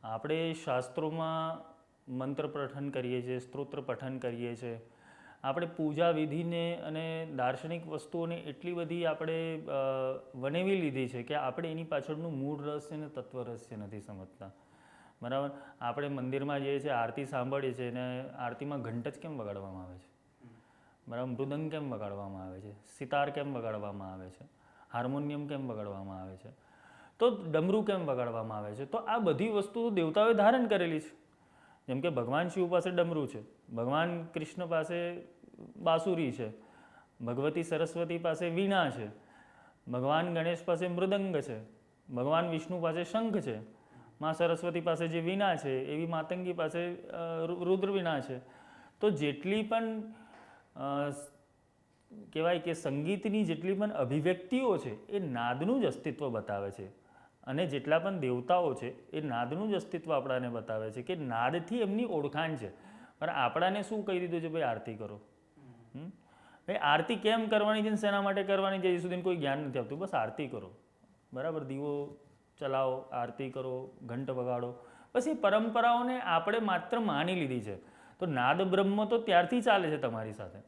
આપણે શાસ્ત્રોમાં મંત્ર પઠન કરીએ છીએ, સ્તોત્ર પઠન કરીએ છીએ, આપણે પૂજા વિધિને અને દાર્શનિક વસ્તુઓને એટલી બધી આપણે વણેવી લીધી છે કે આપણે એની પાછળનું મૂળ રહસ્ય અને તત્વ રહસ્ય નથી સમજતા. બરાબર. આપણે મંદિરમાં જઈએ છીએ, આરતી સાંભળીએ છીએ અને આરતીમાં ઘંટ જ કેમ વગાડવામાં આવે છે? બરાબર. મૃદંગ કેમ વગાડવામાં આવે છે? સિતાર કેમ વગાડવામાં આવે છે? હાર્મોનિયમ કેમ વગાડવામાં આવે છે? તો ડમરું કેમ વગાડવામાં આવે છે? તો આ બધી વસ્તુઓ દેવતાઓએ ધારણ કરેલી છે. જેમ કે ભગવાન શિવ પાસે ડમરું છે, ભગવાન કૃષ્ણ પાસે બાંસુરી છે, ભગવતી સરસ્વતી પાસે વીણા છે, ભગવાન ગણેશ પાસે મૃદંગ છે, ભગવાન વિષ્ણુ પાસે શંખ છે, મા સરસ્વતી પાસે જે વીણા છે એવી માતંગી પાસે રુદ્ર વીણા છે. તો જેટલી પણ કહેવાય કે સંગીતની જેટલી પણ અભિવ્યક્તિઓ છે એ નાદનું જ અસ્તિત્વ બતાવે છે. અને જેટલા પણ દેવતાઓ છે એ નાદનું જ અસ્તિત્વ આપણાને બતાવે છે કે નાદથી એમની ઓળખાણ છે. પણ આપણાને શું કહી દીધું છે? ભાઈ આરતી કરો. ભાઈ આરતી કેમ કરવાની છે ને શેના માટે કરવાની છે એ સુધી કોઈ જ્ઞાન નથી આવતું. બસ આરતી કરો, બરાબર. દીવો ચલાવો, આરતી કરો, ઘંટ વગાડો. બસ એ પરંપરાઓને આપણે માત્ર માની લીધી છે. તો નાદ બ્રહ્મ તો ત્યારથી ચાલે છે તમારી સાથે.